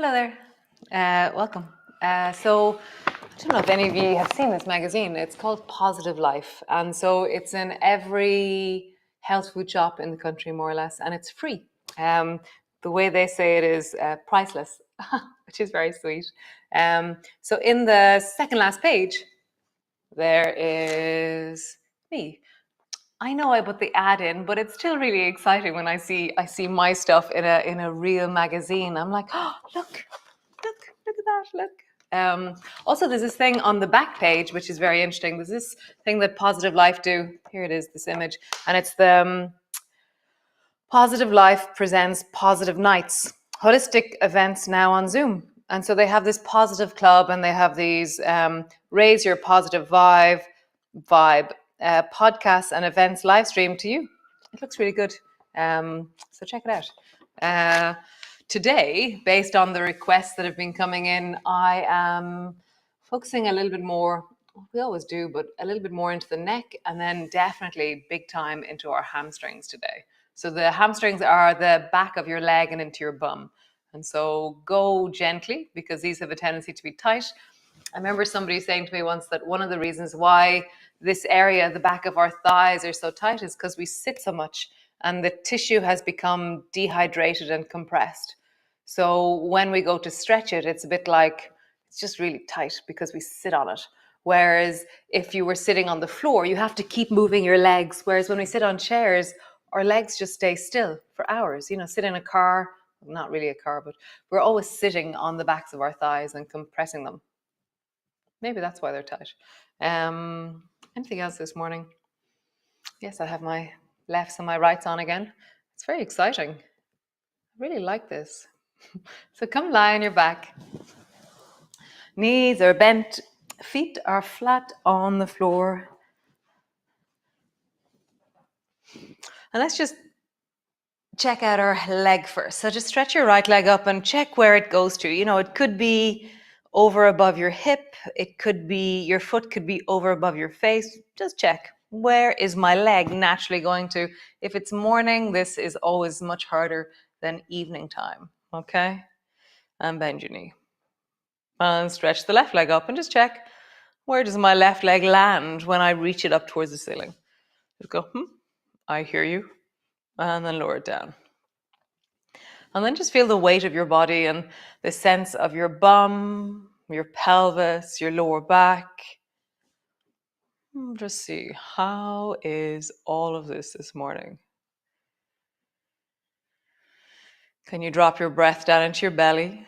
Hello there. Welcome. So, I don't know if any of you have seen this magazine. It's called Positive Life. And so it's in every health food shop in the country, more or less, and it's free. The way they say it is priceless, which is very sweet. So, in the second last page, there is me. I know I put the ad in, but it's still really exciting when I see my stuff in a real magazine. I'm like, oh, look at that, look. Also, there's this thing on the back page which is very interesting. There's this thing that Positive Life do. Here it is, this image, and it's the Positive Life presents Positive Nights, holistic events now on Zoom. And so they have this positive club, and they have these raise your positive vibe podcasts and events live streamed to you. It looks really good. So check it out. Today, based on the requests that have been coming in, I am focusing a little bit more, we always do, but a little bit more into the neck, and then definitely big time into our hamstrings today. So the hamstrings are the back of your leg and into your bum. And so go gently, because these have a tendency to be tight. I remember somebody saying to me once that one of the reasons why this area, the back of our thighs, are so tight is because we sit so much and the tissue has become dehydrated and compressed. So when we go to stretch it, it's a bit like it's just really tight because we sit on it. Whereas if you were sitting on the floor, you have to keep moving your legs. Whereas when we sit on chairs, our legs just stay still for hours. You know, sit in a car, not really a car, but we're always sitting on the backs of our thighs and compressing them. Maybe that's why they're tight. Anything else this morning? Yes, I have my lefts and my rights on again. It's very exciting. I really like this. So come lie on your back. Knees are bent, feet are flat on the floor. And let's just check out our leg first. So just stretch your right leg up and check where it goes to. You know, it could be over above your hip. It could be, your foot could be over above your face. Just check. Where is my leg naturally going to? If it's morning, this is always much harder than evening time. Okay? And bend your knee. And stretch the left leg up and just check. Where does my left leg land when I reach it up towards the ceiling? Just go, I hear you. And then lower it down. And then just feel the weight of your body and the sense of your bum, your pelvis, your lower back. Just see, how is all of this morning? Can you drop your breath down into your belly?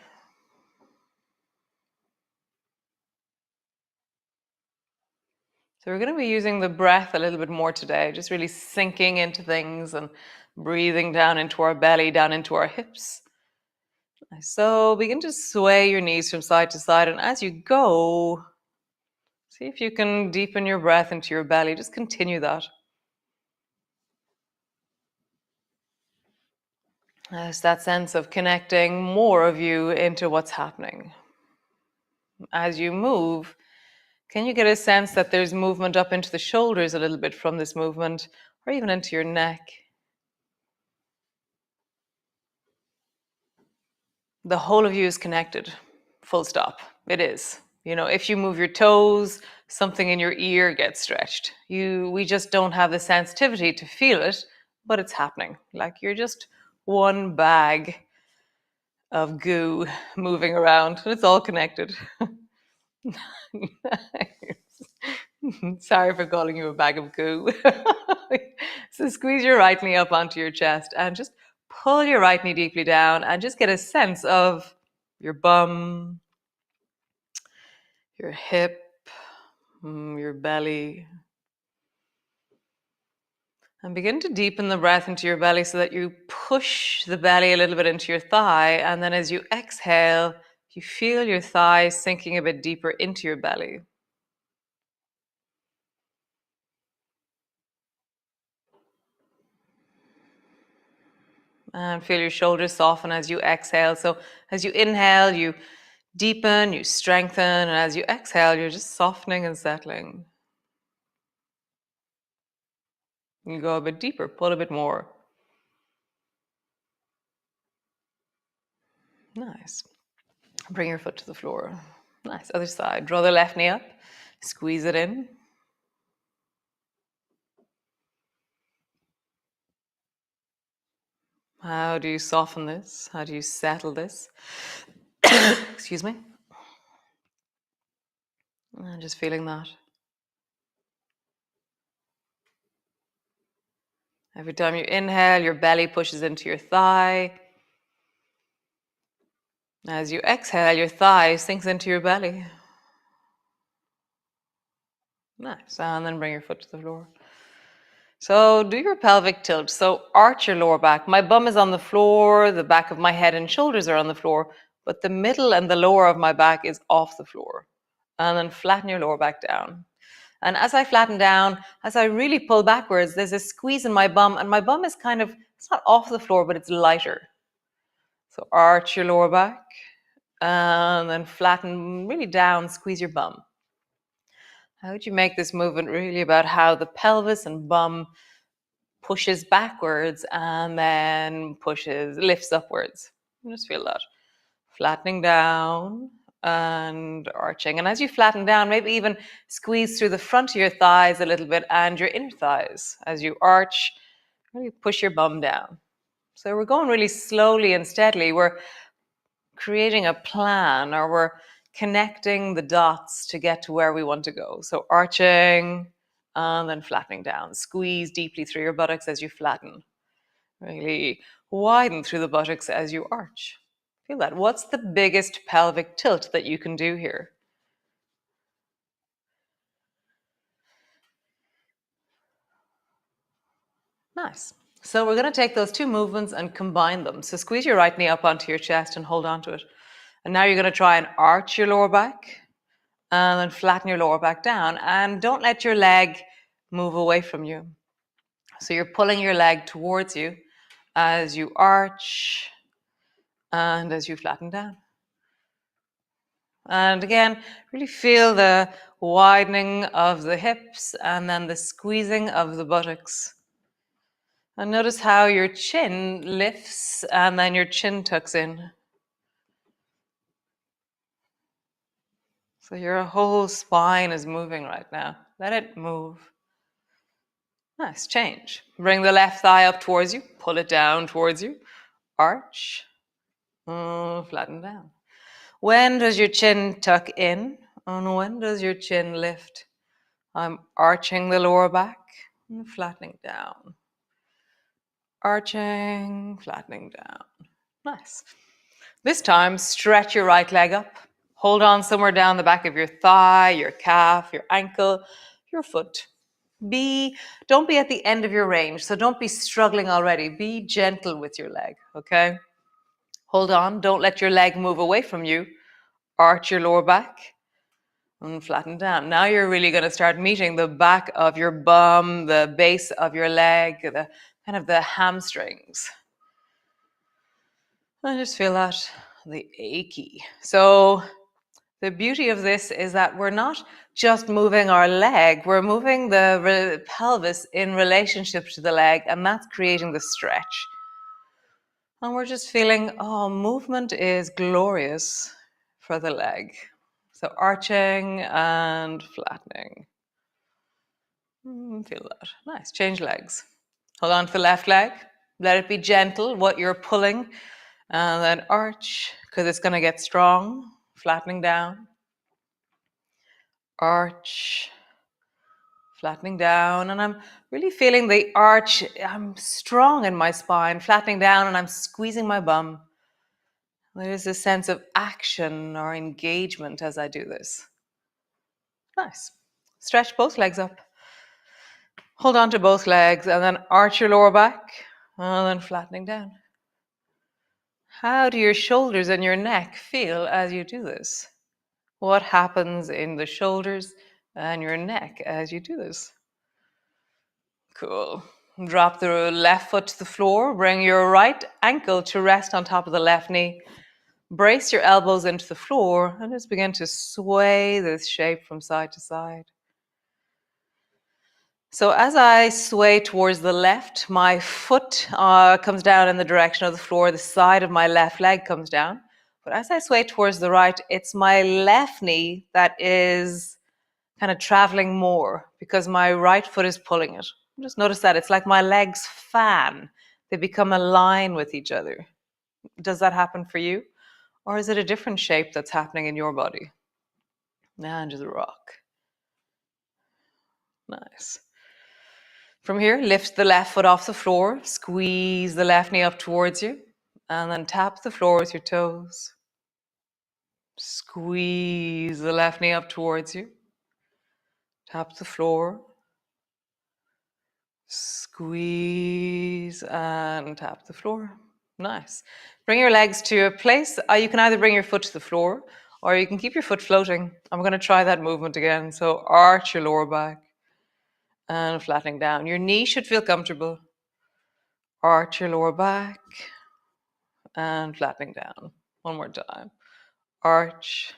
So we're going to be using the breath a little bit more today, just really sinking into things and breathing down into our belly, down into our hips. So begin to sway your knees from side to side, and as you go, see if you can deepen your breath into your belly. Just continue that. It's that sense of connecting more of you into what's happening. As you move, can you get a sense that there's movement up into the shoulders a little bit from this movement, or even into your neck? The whole of you is connected, full stop. It is. You know, if you move your toes, something in your ear gets stretched. We just don't have the sensitivity to feel it, but it's happening. Like you're just one bag of goo moving around, and it's all connected. Sorry for calling you a bag of goo. So squeeze your right knee up onto your chest and just pull your right knee deeply down and just get a sense of your bum, your hip, your belly. And begin to deepen the breath into your belly so that you push the belly a little bit into your thigh. And then as you exhale, you feel your thigh sinking a bit deeper into your belly. And feel your shoulders soften as you exhale. So as you inhale, you deepen, you strengthen. And as you exhale, you're just softening and settling. You go a bit deeper, pull a bit more. Nice. Bring your foot to the floor. Nice. Other side. Draw the left knee up. Squeeze it in. How do you soften this? How do you settle this? Excuse me. I'm just feeling that. Every time you inhale, your belly pushes into your thigh. As you exhale, your thigh sinks into your belly. Nice. And then bring your foot to the floor. So do your pelvic tilt. So arch your lower back. My bum is on the floor, the back of my head and shoulders are on the floor, but the middle and the lower of my back is off the floor. And then flatten your lower back down. And as I flatten down, as I really pull backwards, there's a squeeze in my bum, and my bum is kind of, it's not off the floor, but it's lighter. So arch your lower back, and then flatten really down, squeeze your bum. How would you make this movement really about how the pelvis and bum pushes backwards and then lifts upwards? Just feel that. Flattening down and arching. And as you flatten down, maybe even squeeze through the front of your thighs a little bit and your inner thighs. As you arch, really push your bum down. So we're going really slowly and steadily. We're creating a plan, or we're connecting the dots to get to where we want to go. So arching and then flattening down. Squeeze deeply through your buttocks as you flatten. Really widen through the buttocks as you arch. Feel that. What's the biggest pelvic tilt that you can do here? Nice. So we're going to take those two movements and combine them. So squeeze your right knee up onto your chest and hold on to it. And now you're going to try and arch your lower back and then flatten your lower back down. And don't let your leg move away from you. So you're pulling your leg towards you as you arch and as you flatten down. And again, really feel the widening of the hips and then the squeezing of the buttocks. And notice how your chin lifts and then your chin tucks in. So your whole spine is moving right now. Let it move. Nice, change. Bring the left thigh up towards you. Pull it down towards you. Arch. Flatten down. When does your chin tuck in? And when does your chin lift? I'm arching the lower back and flattening down. Arching, flattening down. Nice. This time, stretch your right leg up. Hold on somewhere down the back of your thigh, your calf, your ankle, your foot. Don't be at the end of your range, so don't be struggling already. Be gentle with your leg, okay? Hold on, don't let your leg move away from you. Arch your lower back and flatten down. Now you're really going to start meeting the back of your bum, the base of your leg, the kind of the hamstrings. I just feel that, the achy. So the beauty of this is that we're not just moving our leg, we're moving the pelvis in relationship to the leg, and that's creating the stretch. And we're just feeling, movement is glorious for the leg. So arching and flattening. Feel that. Nice. Change legs. Hold on to the left leg. Let it be gentle, what you're pulling. And then arch, because it's going to get strong. Flattening down. Arch. Flattening down. And I'm really feeling the arch. I'm strong in my spine. Flattening down, and I'm squeezing my bum. There's a sense of action or engagement as I do this. Nice. Stretch both legs up. Hold on to both legs and then arch your lower back and then flattening down. How do your shoulders and your neck feel as you do this? What happens in the shoulders and your neck as you do this? Cool. Drop the left foot to the floor. Bring your right ankle to rest on top of the left knee. Brace your elbows into the floor and just begin to sway this shape from side to side. So as I sway towards the left, my foot comes down in the direction of the floor. The side of my left leg comes down. But as I sway towards the right, it's my left knee that is kind of traveling more because my right foot is pulling it. Just notice that it's like my legs fan. They become aligned with each other. Does that happen for you? Or is it a different shape that's happening in your body? And just rock. Nice. From here, lift the left foot off the floor, squeeze the left knee up towards you, and then tap the floor with your toes. Squeeze the left knee up towards you. Tap the floor. Squeeze and tap the floor. Nice. Bring your legs to a place. You can either bring your foot to the floor or you can keep your foot floating. I'm going to try that movement again. So arch your lower back and flattening down. Your knee should feel comfortable. Arch your lower back and flattening down. One more time. Arch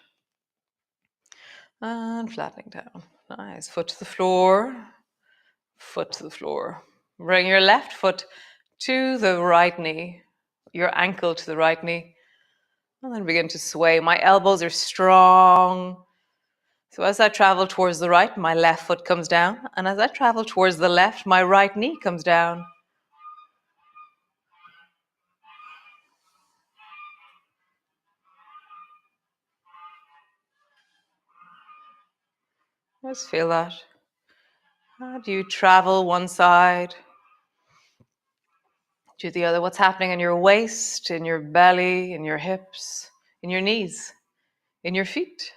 and flattening down. Nice. Foot to the floor. Foot to the floor. Bring your left foot to the right knee, your ankle to the right knee, and then begin to sway. My elbows are strong. So as I travel towards the right, my left foot comes down, and as I travel towards the left, my right knee comes down. Just feel that. How do you travel one side to the other? What's happening in your waist, in your belly, in your hips, in your knees, in your feet?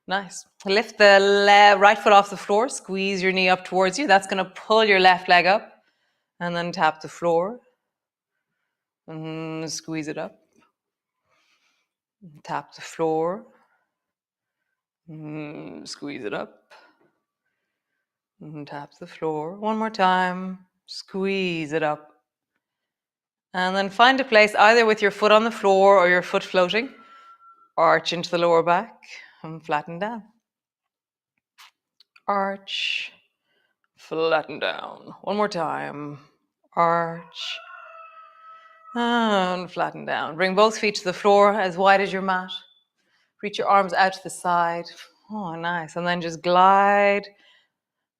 Nice. Lift the right foot off the floor, squeeze your knee up towards you. That's going to pull your left leg up, and then tap the floor and squeeze it up. Tap the floor, squeeze it up, and tap the floor. One more time, squeeze it up. And then find a place either with your foot on the floor or your foot floating. Arch into the lower back and flatten down. Arch, flatten down. One more time. Arch and flatten down. Bring both feet to the floor as wide as your mat. Reach your arms out to the side. Oh, nice. And then just glide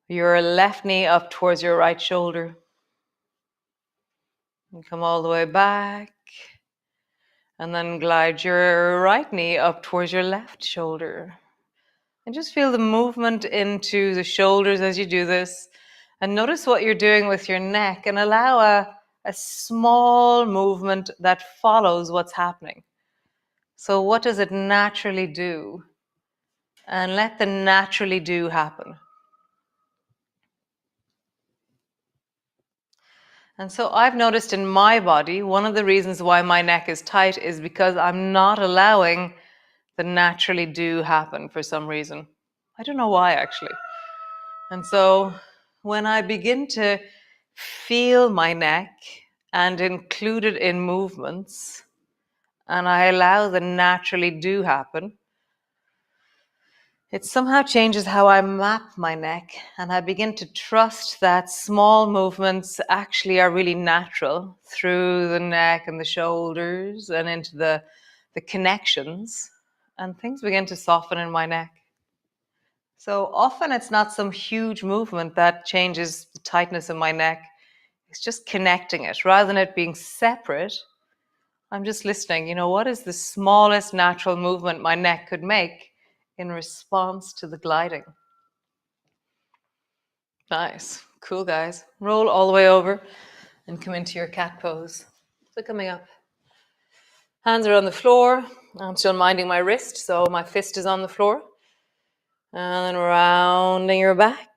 your left knee up towards your right shoulder. And come all the way back. And then glide your right knee up towards your left shoulder. And just feel the movement into the shoulders as you do this. And notice what you're doing with your neck and allow a small movement that follows what's happening. So what does it naturally do? And let the naturally do happen. And so I've noticed in my body, one of the reasons why my neck is tight is because I'm not allowing the naturally do happen for some reason. I don't know why, actually. And so when I begin to feel my neck and include it in movements, and I allow the naturally do happen, it somehow changes how I map my neck, and I begin to trust that small movements actually are really natural through the neck and the shoulders and into the connections, and things begin to soften in my neck. So often it's not some huge movement that changes the tightness in my neck. It's just connecting it. Rather than it being separate, I'm just listening. What is the smallest natural movement my neck could make in response to the gliding? Nice. Cool, guys. Roll all the way over and come into your cat pose. So coming up. Hands are on the floor. I'm still minding my wrist, so my fist is on the floor. And then rounding your back.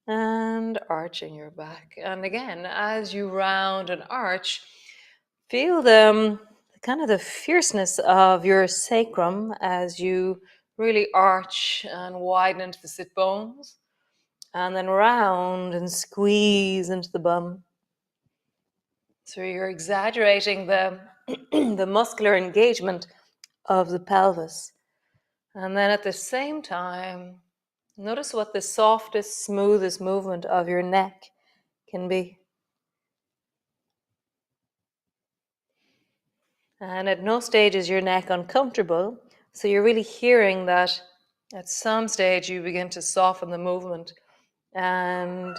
And arching your back. And again, as you round and arch, feel the kind of the fierceness of your sacrum as you really arch and widen into the sit bones. And then round and squeeze into the bum. So you're exaggerating the, the muscular engagement of the pelvis. And then at the same time, notice what the softest, smoothest movement of your neck can be. And at no stage is your neck uncomfortable. So you're really hearing that at some stage you begin to soften the movement. And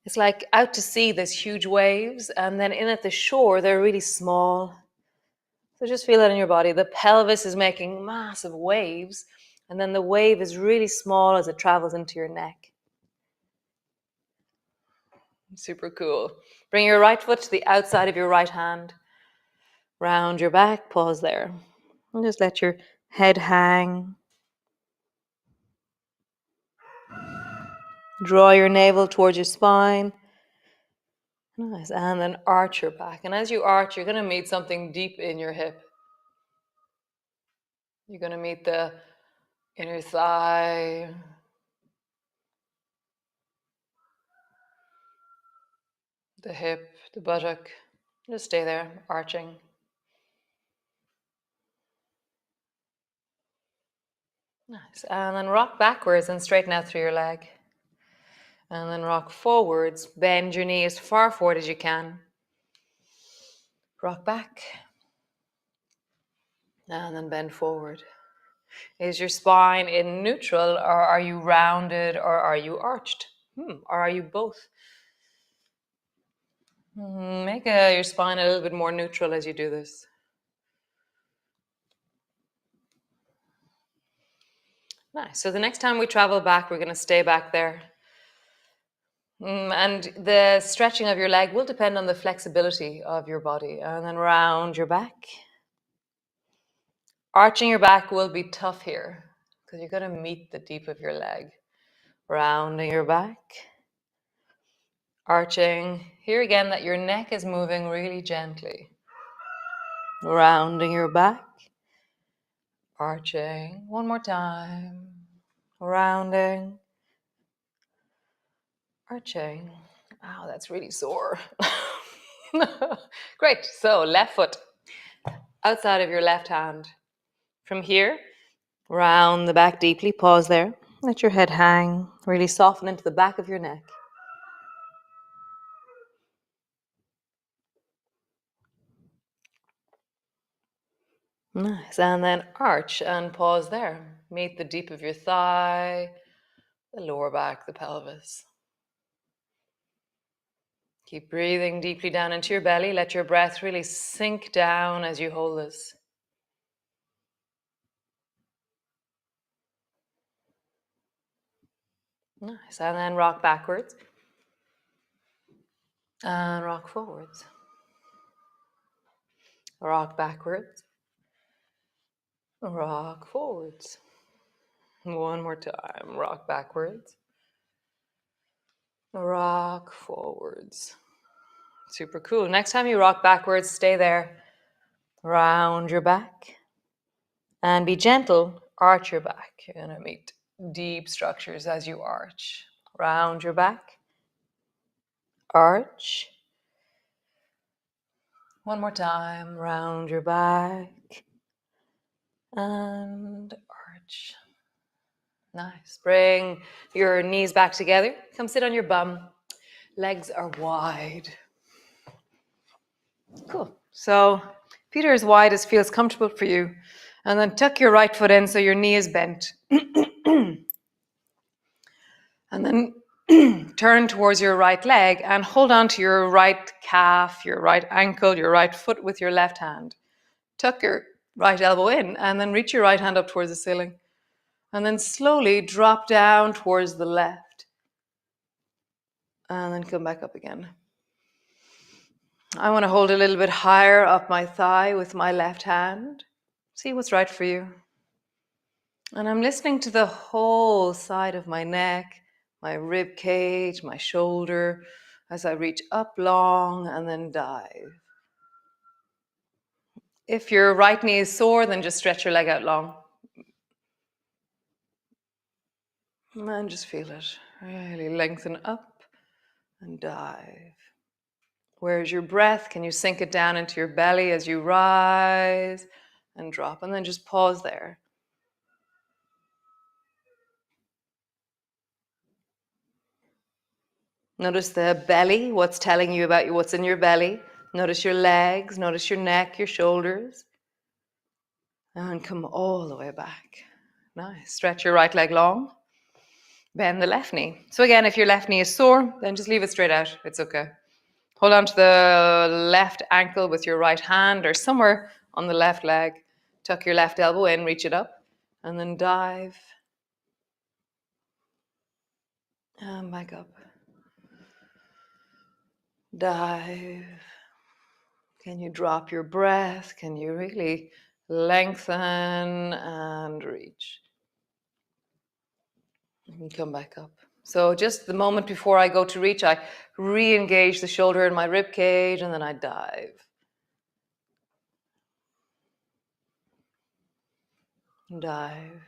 it's like out to sea, there's huge waves. And then in at the shore, they're really small. So just feel that in your body. The pelvis is making massive waves. And then the wave is really small as it travels into your neck. Super cool. Bring your right foot to the outside of your right hand. Round your back, pause there. And just let your head hang. Draw your navel towards your spine. Nice. And then arch your back. And as you arch, you're going to meet something deep in your hip. You're going to meet the inner thigh, the hip, the buttock. Just stay there, arching. Nice. And then rock backwards and straighten out through your leg. And then rock forwards. Bend your knee as far forward as you can. Rock back. And then bend forward. Is your spine in neutral, or are you rounded, or are you arched? Or are you both? Make your spine a little bit more neutral as you do this. Nice. So the next time we travel back, we're going to stay back there. And the stretching of your leg will depend on the flexibility of your body. And then round your back. Arching your back will be tough here because you're going to meet the deep of your leg. Rounding your back. Arching. Here again, that your neck is moving really gently. Rounding your back. Arching. One more time. Rounding. Arching. Wow, that's really sore. Great. So left foot outside of your left hand. From here, round the back deeply. Pause there. Let your head hang. Really soften into the back of your neck. Nice. And then arch and pause there. Meet the deep of your thigh, the lower back, the pelvis. Keep breathing deeply down into your belly. Let your breath really sink down as you hold this. Nice. And then rock backwards. And rock forwards. Rock backwards. Rock forwards. One more time. Rock backwards. Rock forwards. Super cool. Next time you rock backwards, stay there. Round your back. And be gentle. Arch your back. You're going to meet deep structures as you arch. Round your back. Arch. One more time. Round your back. And arch. Nice. Bring your knees back together. Come sit on your bum. Legs are wide. Cool. So feet are as wide as feels comfortable for you. And then tuck your right foot in so your knee is bent. And then turn towards your right leg and hold on to your right calf, your right ankle, your right foot with your left hand. Tuck your right elbow in and then reach your right hand up towards the ceiling. And then slowly drop down towards the left. And then come back up again. I want to hold a little bit higher up my thigh with my left hand. See what's right for you. And I'm listening to the whole side of my neck, my rib cage, my shoulder, as I reach up long and then dive. If your right knee is sore, then just stretch your leg out long. And just feel it. Really lengthen up and dive. Where's your breath? Can you sink it down into your belly as you rise and drop? And then just pause there. Notice the belly, what's telling you about what's in your belly. Notice your legs, notice your neck, your shoulders, and come all the way back. Nice. Stretch your right leg long. Bend the left knee. So again, if your left knee is sore, then just leave it straight out. It's okay. Hold on to the left ankle with your right hand or somewhere on the left leg. Tuck your left elbow in, reach it up, and then dive. And back up. Dive. Can you drop your breath? Can you really lengthen and reach? And come back up. So just the moment before I go to reach, I re-engage the shoulder in my rib cage, and then I dive. Dive.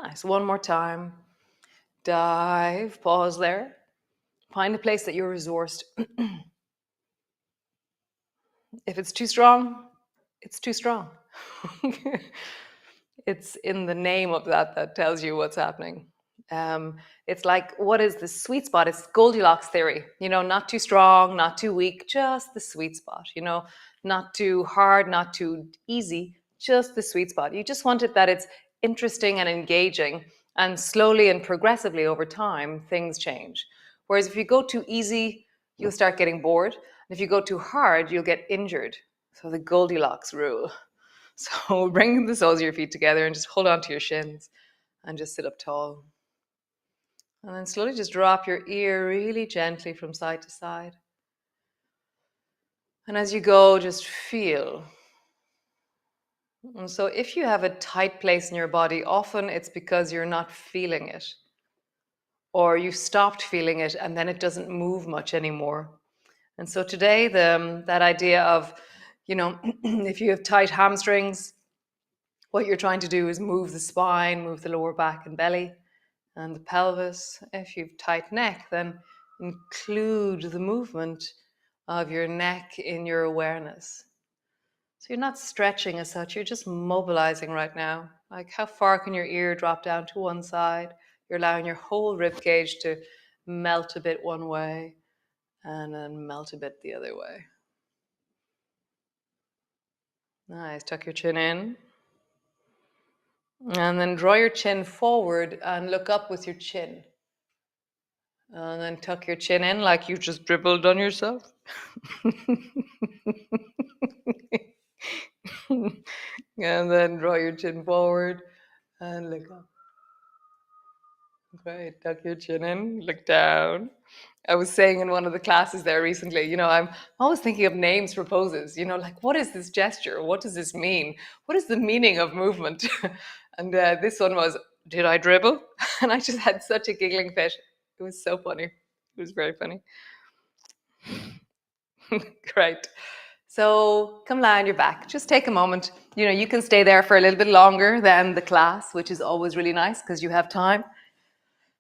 Nice. One more time. Dive. Pause there. Find a place that you're resourced. If it's too strong, it's too strong. It's in the name of that tells you what's happening. It's like, what is the sweet spot? It's Goldilocks theory, not too strong, not too weak, just the sweet spot, not too hard, not too easy, just the sweet spot. You just want it that it's interesting and engaging, and slowly and progressively over time, things change. Whereas if you go too easy, you'll start getting bored. And if you go too hard, you'll get injured. So the Goldilocks rule. So bring the soles of your feet together and just hold on to your shins and just sit up tall. And then slowly just drop your ear really gently from side to side. And as you go, just feel. And so if you have a tight place in your body, often it's because you're not feeling it. Or you stopped feeling it and then it doesn't move much anymore. And so today, that idea of, if you have tight hamstrings, what you're trying to do is move the spine, move the lower back and belly and the pelvis. If you've tight neck, then include the movement of your neck in your awareness. So you're not stretching as such, you're just mobilizing right now. Like, how far can your ear drop down to one side? You're allowing your whole rib cage to melt a bit one way and then melt a bit the other way. Nice. Tuck your chin in. And then draw your chin forward and look up with your chin. And then tuck your chin in like you just dribbled on yourself. And then draw your chin forward and look up. Great. Tuck your chin in, look down. I was saying in one of the classes there recently, I'm always thinking of names for poses, like, what is this gesture? What does this mean? What is the meaning of movement? And this one was, did I dribble? And I just had such a giggling fit. It was so funny. It was very funny. Great. So come lie on your back. Just take a moment. You can stay there for a little bit longer than the class, which is always really nice because you have time.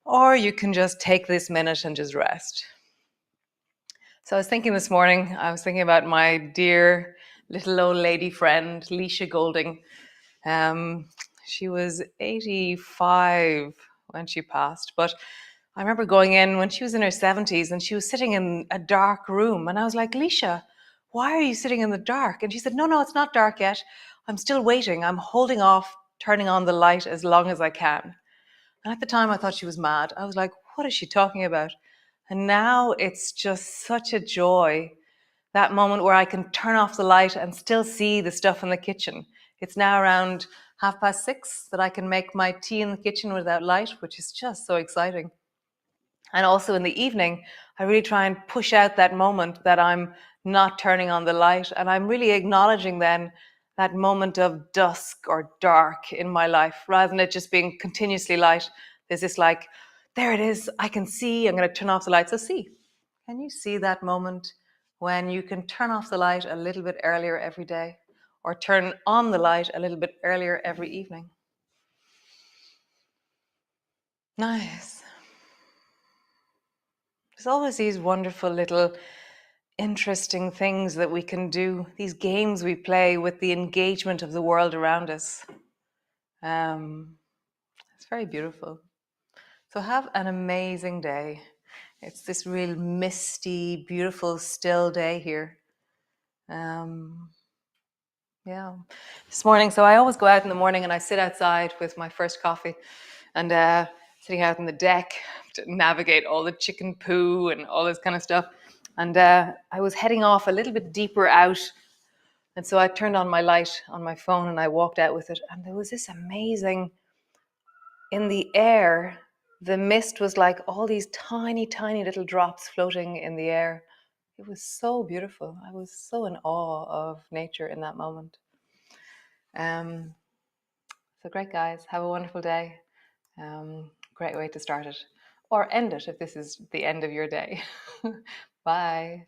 Or you can just take this minute and just rest. So I was thinking this morning, about my dear little old lady friend, Leisha Golding. She was 85 when she passed, but I remember going in when she was in her 70s and she was sitting in a dark room. And I was like, Leisha, why are you sitting in the dark? And she said, no, it's not dark yet. I'm still waiting. I'm holding off turning on the light as long as I can. And at the time, I thought she was mad. I was like, what is she talking about? And now it's just such a joy, that moment where I can turn off the light and still see the stuff in the kitchen. It's now around 6:30 that I can make my tea in the kitchen without light, which is just so exciting. And also in the evening, I really try and push out that moment that I'm not turning on the light. And I'm really acknowledging then that moment of dusk or dark in my life, rather than it just being continuously light. There's this like, there it is, I can see, I'm going to turn off the light. So see, can you see that moment when you can turn off the light a little bit earlier every day, or turn on the light a little bit earlier every evening? Nice. There's always these wonderful little interesting things that we can do, these games we play with the engagement of the world around us. It's very beautiful. So have an amazing day. It's this real misty, beautiful, still day here. Yeah, this morning. So I always go out in the morning and I sit outside with my first coffee and sitting out on the deck to navigate all the chicken poo and all this kind of stuff. And I was heading off a little bit deeper out. And so I turned on my light on my phone and I walked out with it. And there was this amazing, in the air, the mist was like all these tiny, tiny little drops floating in the air. It was so beautiful. I was so in awe of nature in that moment. So great, guys. Have a wonderful day. Great way to start it or end it if this is the end of your day. Bye.